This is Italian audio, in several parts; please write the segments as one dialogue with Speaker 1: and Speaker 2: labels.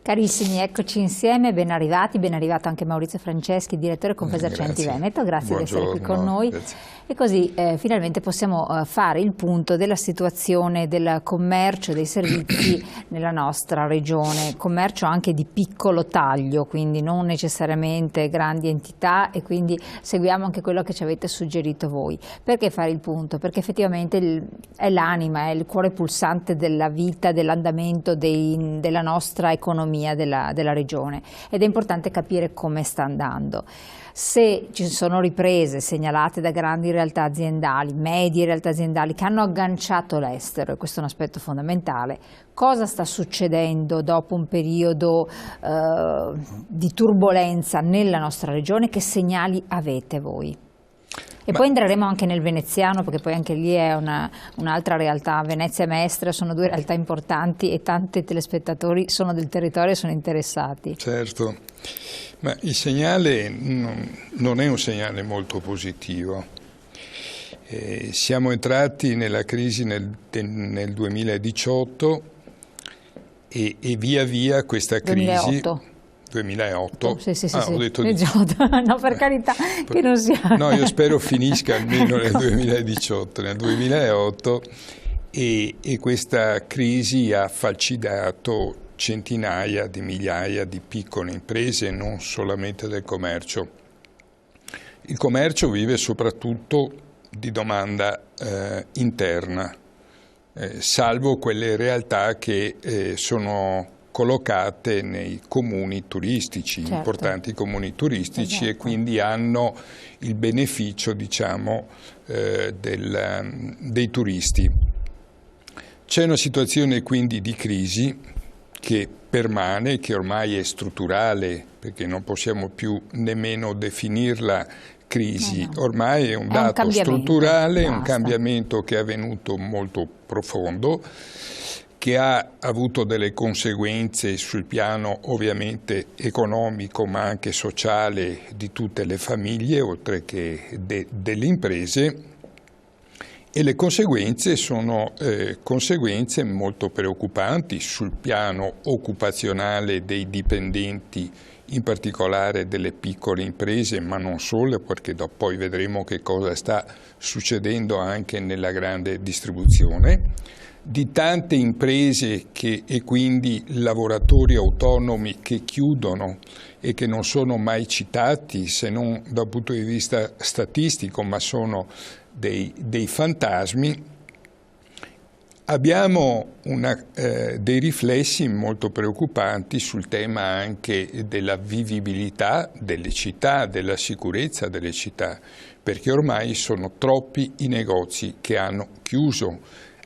Speaker 1: Carissimi, eccoci insieme, ben arrivati, ben arrivato anche Maurizio Franceschi, direttore Confesercenti Veneto, grazie di essere qui con noi.
Speaker 2: Grazie.
Speaker 1: E così finalmente possiamo fare il punto della situazione del commercio e dei servizi nella nostra regione, commercio anche di piccolo taglio, quindi non necessariamente grandi entità, e quindi seguiamo anche quello che ci avete suggerito voi. Perché fare il punto? Perché effettivamente è l'anima, è il cuore pulsante della vita, dell'andamento della nostra economia della regione, ed è importante capire come sta andando. Se ci sono riprese segnalate da grandi realtà aziendali, medie realtà aziendali che hanno agganciato l'estero, e questo è un aspetto fondamentale, cosa sta succedendo dopo un periodo di turbolenza nella nostra regione? Che segnali avete voi? E poi entreremo anche nel veneziano, perché poi anche lì è un'altra realtà. Venezia e Mestre sono due realtà importanti e tanti telespettatori sono del territorio e sono interessati.
Speaker 2: Certo, ma il segnale non è un segnale molto positivo. Siamo entrati nella crisi nel 2018 e via via questa crisi... 2008.
Speaker 1: Sì,
Speaker 2: ho detto
Speaker 1: 18. No, per carità, che non sia...
Speaker 2: No, io spero finisca almeno nel 2018, nel 2008, e questa crisi ha falcidiato centinaia di migliaia di piccole imprese, non solamente del commercio. Il commercio vive soprattutto di domanda interna, salvo quelle realtà che sono collocate nei comuni turistici,
Speaker 1: certo,
Speaker 2: importanti comuni turistici,
Speaker 1: esatto,
Speaker 2: e quindi hanno il beneficio, diciamo, dei turisti. C'è una situazione quindi di crisi che permane, che ormai è strutturale, perché non possiamo più nemmeno definirla crisi, ormai è un dato strutturale, è un cambiamento che è avvenuto molto profondo, che ha avuto delle conseguenze sul piano ovviamente economico ma anche sociale di tutte le famiglie, oltre che delle imprese, e le conseguenze sono conseguenze molto preoccupanti sul piano occupazionale dei dipendenti, in particolare delle piccole imprese, ma non solo, perché poi vedremo che cosa sta succedendo anche nella grande distribuzione, di tante imprese e quindi lavoratori autonomi che chiudono e che non sono mai citati, se non dal punto di vista statistico, ma sono dei fantasmi. Abbiamo dei riflessi molto preoccupanti sul tema anche della vivibilità delle città, della sicurezza delle città, perché ormai sono troppi i negozi che hanno chiuso,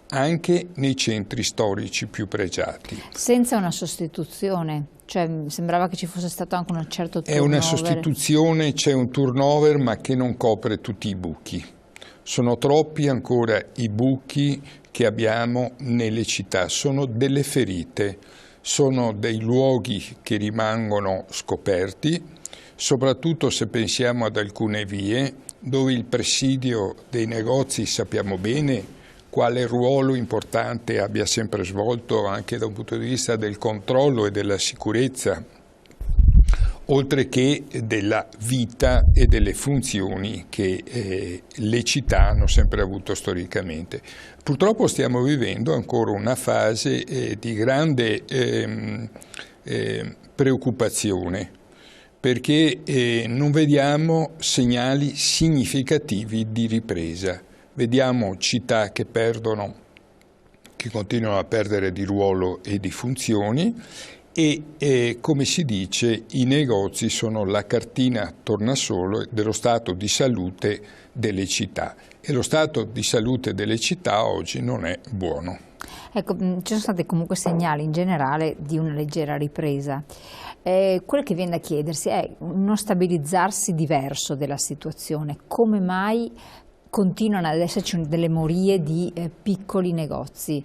Speaker 2: anche nei centri storici più pregiati.
Speaker 1: Senza una sostituzione, cioè sembrava che ci fosse stato anche un certo turnover.
Speaker 2: È una sostituzione, c'è un turnover, ma che non copre tutti i buchi. Sono troppi ancora i buchi che abbiamo nelle città, sono delle ferite, sono dei luoghi che rimangono scoperti, soprattutto se pensiamo ad alcune vie dove il presidio dei negozi, sappiamo bene quale ruolo importante abbia sempre svolto anche da un punto di vista del controllo e della sicurezza, oltre che della vita e delle funzioni che le città hanno sempre avuto storicamente. Purtroppo stiamo vivendo ancora una fase di grande preoccupazione, perché non vediamo segnali significativi di ripresa. Vediamo città che continuano a perdere di ruolo e di funzioni, e come si dice, i negozi sono la cartina tornasole dello stato di salute delle città, e lo stato di salute delle città oggi non è buono.
Speaker 1: Ecco, ci sono stati comunque segnali in generale di una leggera ripresa. Quello che viene da chiedersi è uno stabilizzarsi diverso della situazione. Come mai continuano ad esserci delle morie di piccoli negozi?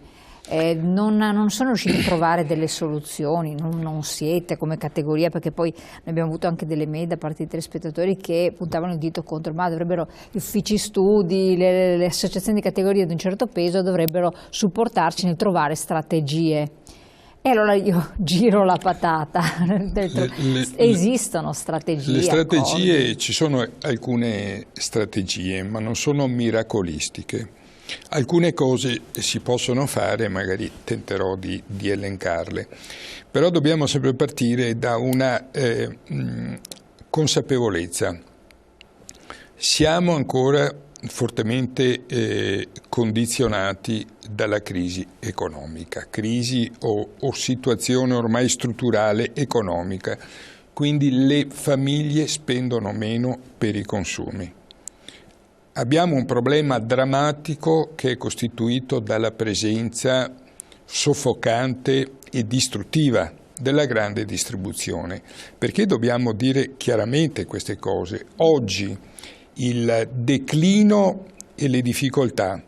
Speaker 1: Non sono riusciti a trovare delle soluzioni, non siete come categoria, perché poi ne abbiamo avuto anche delle mail da parte dei telespettatori che puntavano il dito contro, ma dovrebbero gli uffici studi, le associazioni di categoria di un certo peso dovrebbero supportarci nel trovare strategie. E allora io giro la patata, esistono strategie?
Speaker 2: Le strategie, ci sono alcune strategie, ma non sono miracolistiche. Alcune cose si possono fare, magari tenterò di elencarle, però dobbiamo sempre partire da una consapevolezza. Siamo ancora fortemente condizionati dalla crisi economica, crisi o situazione ormai strutturale economica, quindi le famiglie spendono meno per i consumi. Abbiamo un problema drammatico che è costituito dalla presenza soffocante e distruttiva della grande distribuzione. Perché dobbiamo dire chiaramente queste cose? Oggi il declino e le difficoltà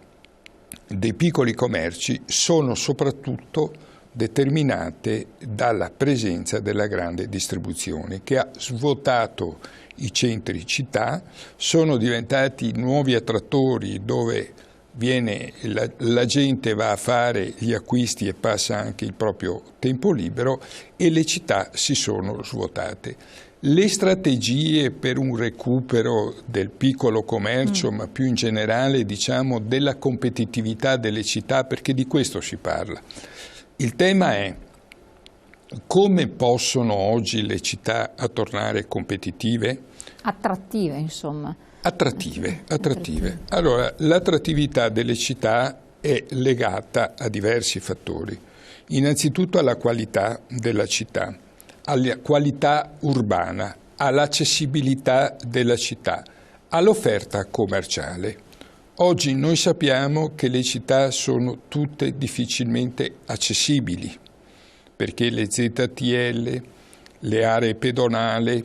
Speaker 2: dei piccoli commerci sono soprattutto determinate dalla presenza della grande distribuzione che ha svuotato i centri città, sono diventati nuovi attrattori dove la gente va a fare gli acquisti e passa anche il proprio tempo libero e le città si sono svuotate. Le strategie per un recupero del piccolo commercio, ma più in generale diciamo della competitività delle città, perché di questo si parla. Il tema è come possono oggi le città a tornare competitive?
Speaker 1: Attrattive, insomma.
Speaker 2: Attrattive. Allora, l'attrattività delle città è legata a diversi fattori. Innanzitutto alla qualità della città, alla qualità urbana, all'accessibilità della città, all'offerta commerciale. Oggi noi sappiamo che le città sono tutte difficilmente accessibili, perché le ZTL, le aree pedonali,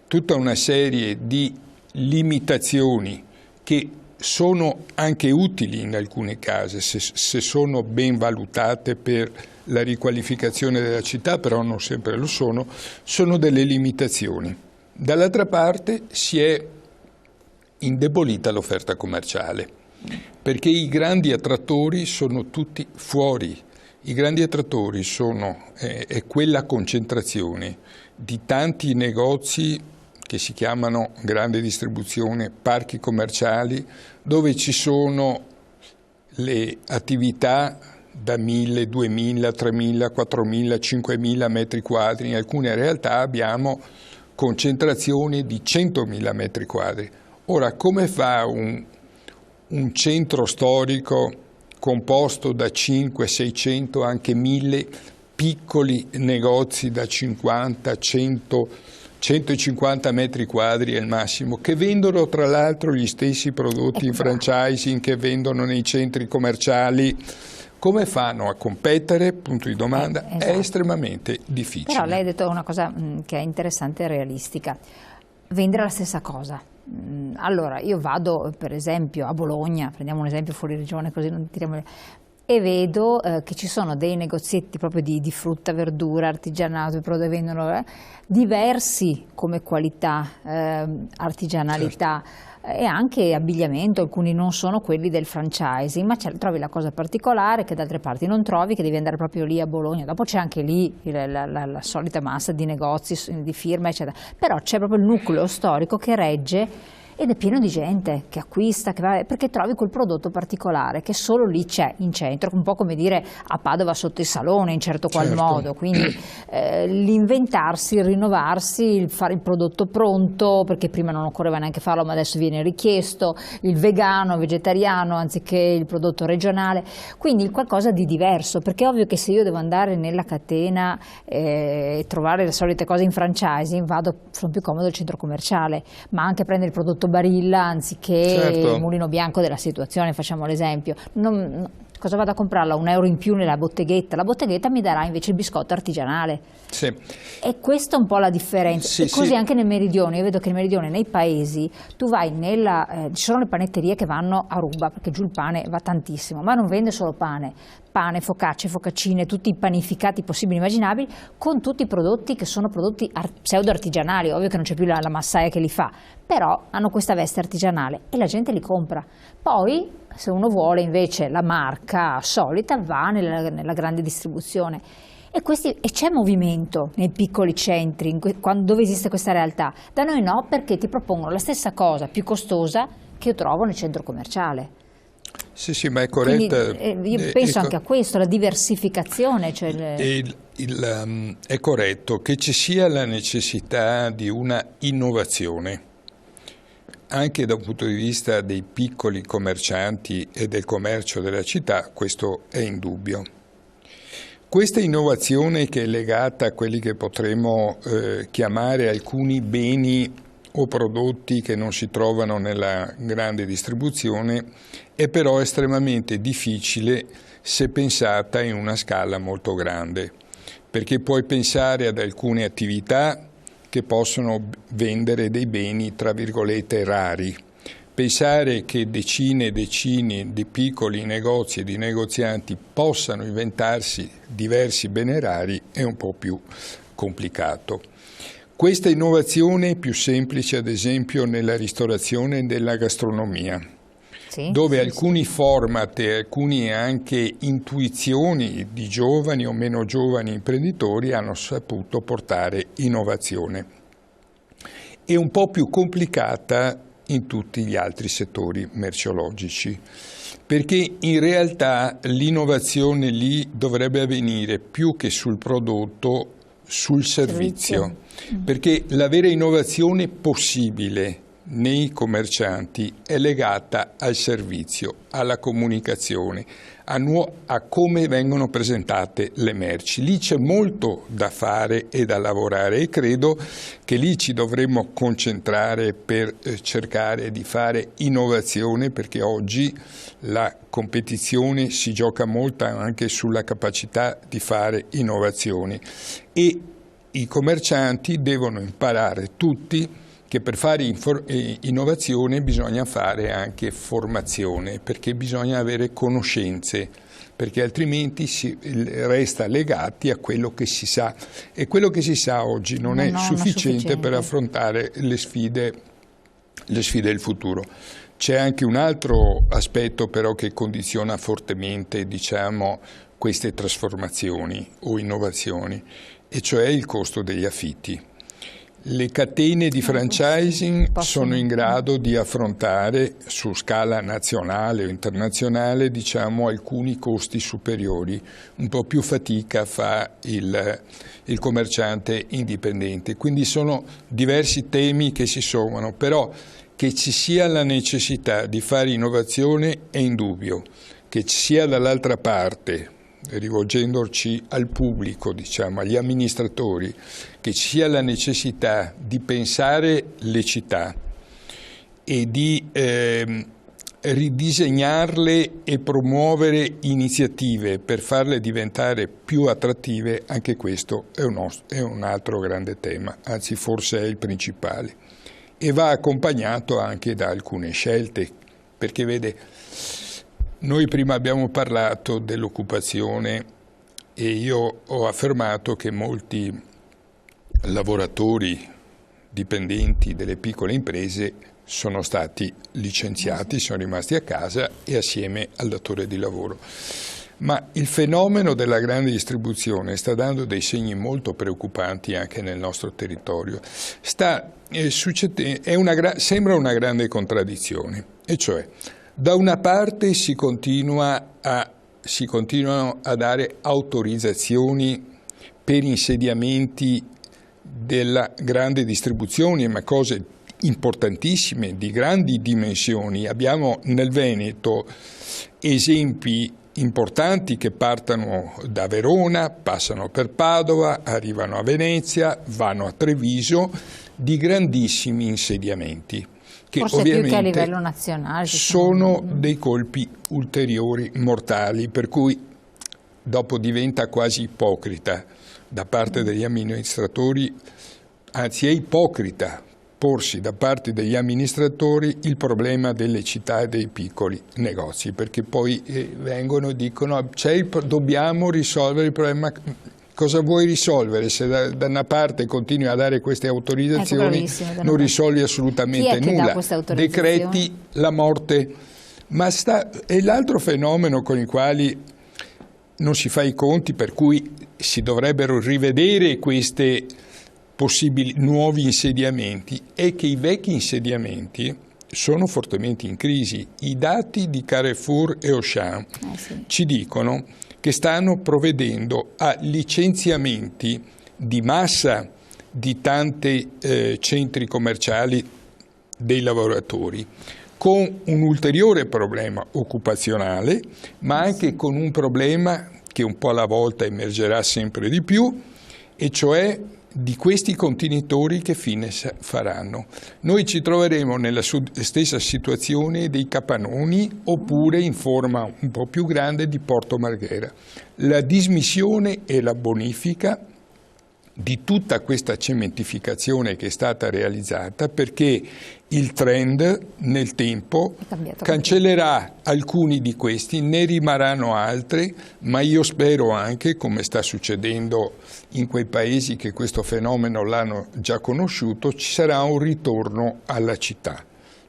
Speaker 2: tutta una serie di limitazioni che sono anche utili in alcune case se sono ben valutate per la riqualificazione della città, però non sempre lo sono delle limitazioni. Dall'altra parte si è indebolita l'offerta commerciale, perché i grandi attrattori sono tutti fuori. I grandi attrattori è quella concentrazione di tanti negozi che si chiamano grande distribuzione, parchi commerciali, dove ci sono le attività da 1.000, 2.000, 3.000, 4.000, 5.000 metri quadri. In alcune realtà abbiamo concentrazioni di 100.000 metri quadri. Ora, come fa un centro storico composto da 5, 600, anche 1.000 piccoli negozi da 50, 100, 150 metri quadri è il massimo, che vendono tra l'altro gli stessi prodotti in franchising che vendono nei centri commerciali? Come fanno a competere? Punto di domanda. Esatto. È estremamente difficile.
Speaker 1: Però lei ha detto una cosa che è interessante e realistica: vendere la stessa cosa. Allora, io vado per esempio a Bologna, prendiamo un esempio fuori regione così non tiriamo e vedo che ci sono dei negozietti proprio di frutta, verdura, artigianato, dove vendono diversi come qualità, artigianalità. Certo. E anche abbigliamento, alcuni non sono quelli del franchising, ma trovi la cosa particolare che da altre parti non trovi, che devi andare proprio lì a Bologna. Dopo c'è anche lì la solita massa di negozi, di firme, eccetera. Però c'è proprio il nucleo storico che regge ed è pieno di gente che acquista, perché trovi quel prodotto particolare che solo lì c'è in centro, un po' come dire a Padova sotto il Salone in certo qual modo, quindi l'inventarsi, il rinnovarsi, il fare il prodotto pronto, perché prima non occorreva neanche farlo ma adesso viene richiesto, il vegano, vegetariano anziché il prodotto regionale, quindi qualcosa di diverso, perché è ovvio che se io devo andare nella catena e trovare le solite cose in franchising, sono più comodo il centro commerciale, ma anche prendere il prodotto Barilla anziché il mulino bianco della situazione, facciamo l'esempio. Cosa vado a comprarla? €1 in più nella botteghetta? La botteghetta mi darà invece il biscotto artigianale. Sì. E questa è un po' la differenza. Sì, e così anche nel meridione. Io vedo che nel meridione, nei paesi, tu vai ci sono le panetterie che vanno a ruba, perché giù il pane va tantissimo, ma non vende solo pane. pane, focacce, focaccine, tutti i panificati possibili e immaginabili, con tutti i prodotti che sono prodotti pseudo artigianali. Ovvio che non c'è più la massaia che li fa, però hanno questa veste artigianale e la gente li compra. Poi, se uno vuole invece la marca solita, va nella grande distribuzione. E c'è movimento nei piccoli centri, dove esiste questa realtà. Da noi no, perché ti propongono la stessa cosa più costosa che io trovo nel centro commerciale.
Speaker 2: Sì, ma è corretta.
Speaker 1: Quindi, io penso anche a questo, la diversificazione.
Speaker 2: È corretto che ci sia la necessità di una innovazione, anche da un punto di vista dei piccoli commercianti e del commercio della città, questo è indubbio. Questa innovazione, che è legata a quelli che potremmo chiamare alcuni beni o prodotti che non si trovano nella grande distribuzione, è però estremamente difficile se pensata in una scala molto grande, perché puoi pensare ad alcune attività che possono vendere dei beni tra virgolette rari. Pensare che decine e decine di piccoli negozi e di negozianti possano inventarsi diversi beni rari è un po' più complicato. Questa innovazione è più semplice ad esempio nella ristorazione e nella gastronomia, dove alcuni format e alcune anche intuizioni di giovani o meno giovani imprenditori hanno saputo portare innovazione. È un po' più complicata in tutti gli altri settori merceologici, perché in realtà l'innovazione lì dovrebbe avvenire più che sul prodotto, sul servizio. Perché la vera innovazione possibile nei commercianti è legata al servizio, alla comunicazione, a come vengono presentate le merci. Lì c'è molto da fare e da lavorare e credo che lì ci dovremmo concentrare per cercare di fare innovazione, perché oggi la competizione si gioca molto anche sulla capacità di fare innovazione e i commercianti devono imparare tutti che per fare innovazione bisogna fare anche formazione, perché bisogna avere conoscenze, perché altrimenti si resta legati a quello che si sa e quello che si sa oggi non è sufficiente per affrontare le sfide del futuro. C'è anche un altro aspetto però che condiziona fortemente, diciamo, queste trasformazioni o innovazioni, e cioè il costo degli affitti. Le catene di franchising sono in grado di affrontare su scala nazionale o internazionale, diciamo, alcuni costi superiori. Un po' più fatica fa il commerciante indipendente. Quindi sono diversi temi che si sommano, però che ci sia la necessità di fare innovazione è indubbio, che ci sia dall'altra parte, rivolgendoci al pubblico, diciamo, agli amministratori, che ci sia la necessità di pensare le città e di ridisegnarle e promuovere iniziative per farle diventare più attrattive. Anche questo è un altro grande tema, anzi forse è il principale, e va accompagnato anche da alcune scelte, perché vede, noi prima abbiamo parlato dell'occupazione e io ho affermato che molti lavoratori dipendenti delle piccole imprese sono stati licenziati, sono rimasti a casa e assieme al datore di lavoro. Ma il fenomeno della grande distribuzione sta dando dei segni molto preoccupanti anche nel nostro territorio. Sembra una grande contraddizione, e cioè da una parte si continuano a dare autorizzazioni per insediamenti della grande distribuzione, ma cose importantissime, di grandi dimensioni. Abbiamo nel Veneto esempi importanti che partono da Verona, passano per Padova, arrivano a Venezia, vanno a Treviso, di grandissimi insediamenti. Che
Speaker 1: forse più che a livello nazionale.
Speaker 2: Sono dei colpi ulteriori mortali, per cui dopo diventa quasi ipocrita da parte degli amministratori, anzi è ipocrita porsi da parte degli amministratori il problema delle città e dei piccoli negozi, perché poi vengono e dicono dobbiamo risolvere il problema. Cosa vuoi risolvere se da una parte continui a dare queste autorizzazioni, non risolvi assolutamente nulla, decreti la morte. Ma è l'altro fenomeno con i quali non si fa i conti, per cui si dovrebbero rivedere questi possibili nuovi insediamenti, è che i vecchi insediamenti sono fortemente in crisi. I dati di Carrefour e Auchan ci dicono che stanno provvedendo a licenziamenti di massa di tanti centri commerciali dei lavoratori, con un ulteriore problema occupazionale, ma anche con un problema che un po' alla volta emergerà sempre di più, e cioè di questi contenitori che fine faranno. Noi ci troveremo nella stessa situazione dei capannoni, oppure in forma un po' più grande di Porto Marghera. La dismissione e la bonifica di tutta questa cementificazione che è stata realizzata, perché il trend nel tempo cancellerà alcuni di questi, ne rimarranno altri, ma io spero anche, come sta succedendo in quei paesi che questo fenomeno l'hanno già conosciuto, ci sarà un ritorno alla città.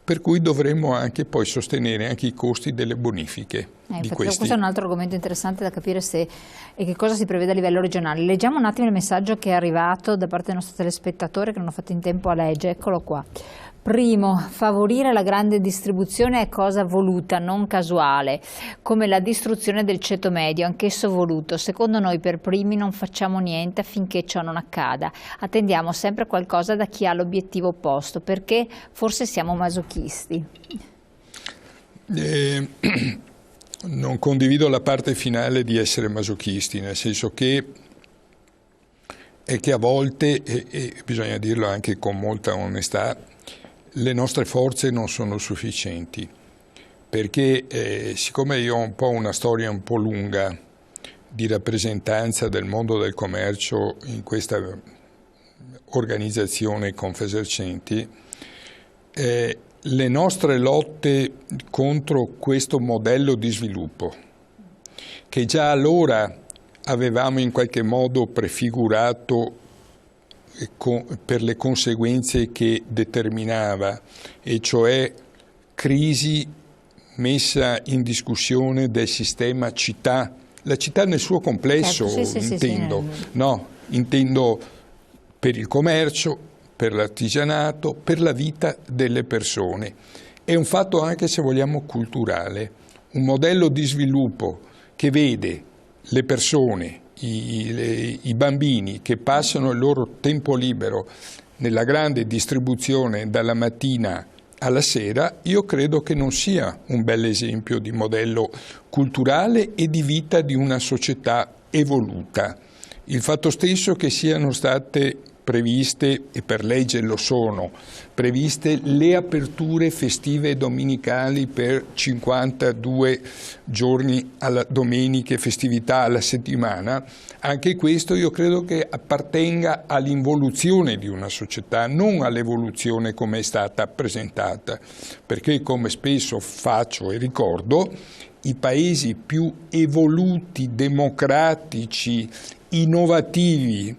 Speaker 2: Per cui dovremmo anche poi sostenere anche i costi delle bonifiche di questi.
Speaker 1: Questo è un altro argomento interessante da capire e che cosa si prevede a livello regionale. Leggiamo un attimo il messaggio che è arrivato da parte del nostro telespettatore, che non ho fatto in tempo a leggere. Eccolo qua. Primo, favorire la grande distribuzione è cosa voluta, non casuale, come la distruzione del ceto medio, anch'esso voluto. Secondo noi per primi non facciamo niente affinché ciò non accada. Attendiamo sempre qualcosa da chi ha l'obiettivo opposto, perché forse siamo masochisti.
Speaker 2: Non condivido la parte finale di essere masochisti, nel senso che a volte, e bisogna dirlo anche con molta onestà, le nostre forze non sono sufficienti, perché siccome io ho un po' una storia un po' lunga di rappresentanza del mondo del commercio in questa organizzazione Confesercenti, le nostre lotte contro questo modello di sviluppo, che già allora avevamo in qualche modo prefigurato per le conseguenze che determinava, e cioè crisi, messa in discussione del sistema città, la città nel suo complesso, intendo, no, intendo per il commercio, per l'artigianato, per la vita delle persone. È un fatto anche, se vogliamo, culturale, un modello di sviluppo che vede le persone, i bambini che passano il loro tempo libero nella grande distribuzione dalla mattina alla sera, io credo che non sia un bel esempio di modello culturale e di vita di una società evoluta. Il fatto stesso che siano state previste, e per legge lo sono, previste le aperture festive e domenicali per 52 giorni alla domenica, festività alla settimana, anche questo io credo che appartenga all'involuzione di una società, non all'evoluzione come è stata presentata, perché come spesso faccio e ricordo, i paesi più evoluti, democratici, innovativi,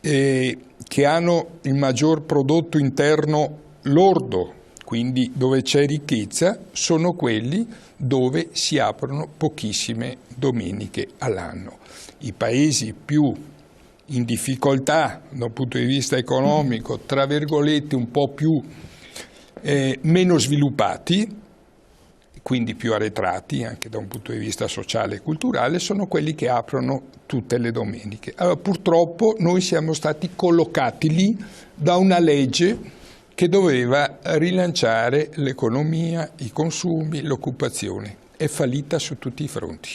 Speaker 2: che hanno il maggior prodotto interno lordo, quindi dove c'è ricchezza, sono quelli dove si aprono pochissime domeniche all'anno. I paesi più in difficoltà dal punto di vista economico, tra virgolette un po' più meno sviluppati, quindi più arretrati anche da un punto di vista sociale e culturale, sono quelli che aprono tutte le domeniche. Allora, purtroppo noi siamo stati collocati lì da una legge che doveva rilanciare l'economia, i consumi, l'occupazione. È fallita su tutti i fronti.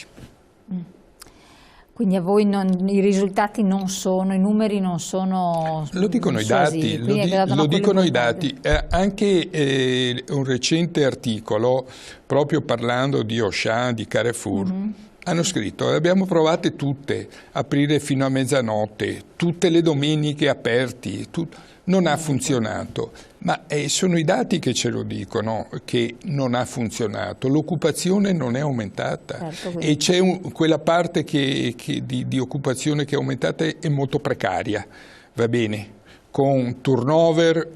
Speaker 1: Quindi a voi i risultati non sono, i numeri non sono...
Speaker 2: Lo dicono i dati, lo dicono i dati. Anche un recente articolo, proprio parlando di Auchan, di Carrefour, Hanno scritto, le abbiamo provate tutte, aprire fino a mezzanotte, tutte le domeniche aperti, non ha funzionato. Ma sono i dati che ce lo dicono, che non ha funzionato. L'occupazione non è aumentata, certo, e c'è quella parte di occupazione che è aumentata è molto precaria, va bene, con turnover,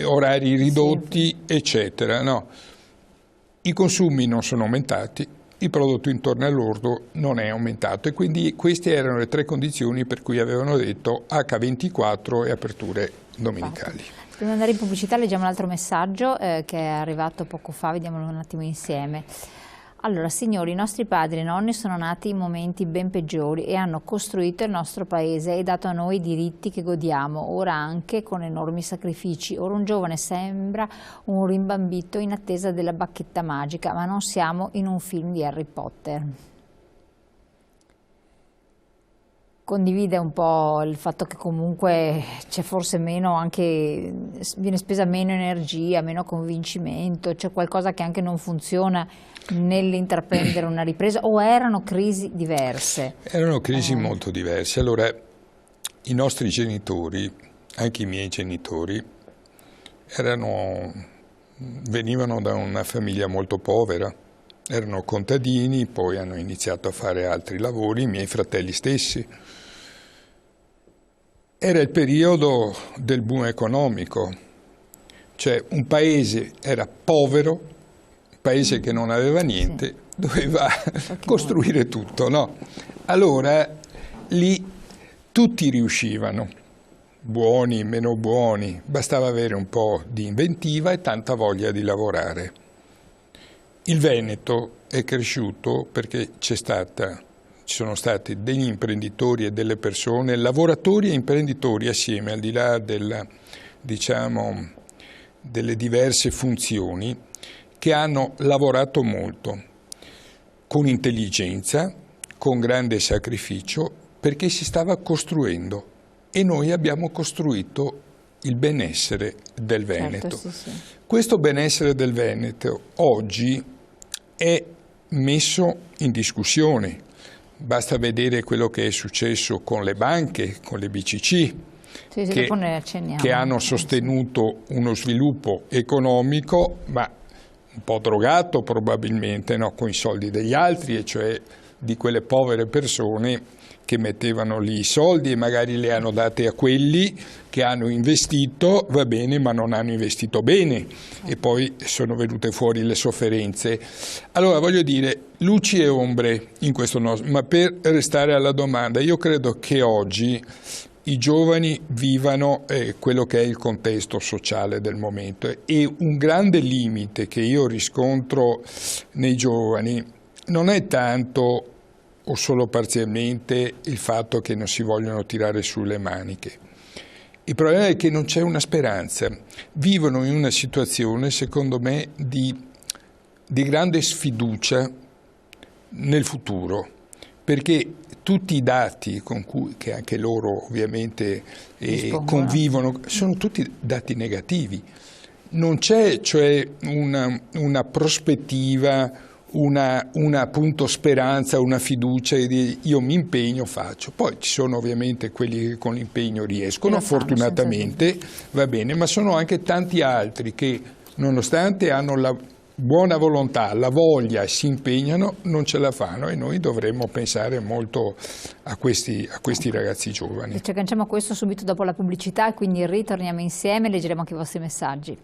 Speaker 2: orari ridotti, sì, eccetera. No. I consumi non sono aumentati, il prodotto interno lordo non è aumentato, e quindi queste erano le 3 condizioni per cui avevano detto H24 e aperture domenicali.
Speaker 1: Prima di andare in pubblicità leggiamo un altro messaggio che è arrivato poco fa, vediamolo un attimo insieme. Allora, signori, i nostri padri e nonni sono nati in momenti ben peggiori e hanno costruito il nostro paese e dato a noi i diritti che godiamo, ora anche con enormi sacrifici. Ora un giovane sembra un rimbambito in attesa della bacchetta magica, ma non siamo in un film di Harry Potter. Condivide un po' il fatto che comunque c'è forse meno, anche viene spesa meno energia, meno convincimento, c'è qualcosa che anche non funziona nell'intraprendere una ripresa, o erano crisi diverse? Erano
Speaker 2: crisi molto diverse. Allora, i nostri genitori, anche i miei genitori, venivano da una famiglia molto povera, erano contadini, poi hanno iniziato a fare altri lavori, i miei fratelli stessi. Era il periodo del boom economico, cioè un paese era povero, un paese che non aveva niente, sì, doveva costruire tutto, no? Allora lì tutti riuscivano, buoni, meno buoni, bastava avere un po' di inventiva e tanta voglia di lavorare. Il Veneto è cresciuto perché ci sono stati degli imprenditori e delle persone, lavoratori e imprenditori assieme, al di là delle diverse funzioni, che hanno lavorato molto, con intelligenza, con grande sacrificio, perché si stava costruendo, e noi abbiamo costruito il benessere del Veneto. Certo, sì, sì. Questo benessere del Veneto oggi è messo in discussione. Basta vedere quello che è successo con le banche, con le BCC, che hanno sostenuto uno sviluppo economico, ma un po' drogato probabilmente, no? Con i soldi degli altri, e cioè di quelle povere persone che mettevano lì i soldi e magari le hanno date a quelli che hanno investito, va bene, ma non hanno investito bene, e poi sono venute fuori le sofferenze. Allora, voglio dire, luci e ombre in questo nostro, ma per restare alla domanda, io credo che oggi i giovani vivano quello che è il contesto sociale del momento, e un grande limite che io riscontro nei giovani non è tanto o solo parzialmente il fatto che non si vogliono tirare sulle maniche. Il problema è che non c'è una speranza. Vivono in una situazione, secondo me, di grande sfiducia nel futuro, perché tutti i dati con cui che anche loro ovviamente convivono sono tutti dati negativi. Non c'è cioè una prospettiva, una appunto speranza, una fiducia di io mi impegno, faccio. Poi ci sono ovviamente quelli che con l'impegno riescono, fortunatamente, va bene, ma sono anche tanti altri che nonostante hanno la buona volontà, la voglia, si impegnano, non ce la fanno, e noi dovremmo pensare molto a questi ragazzi giovani.
Speaker 1: Ci agganciamo a questo subito dopo la pubblicità, e quindi ritorniamo insieme e leggeremo anche i vostri messaggi.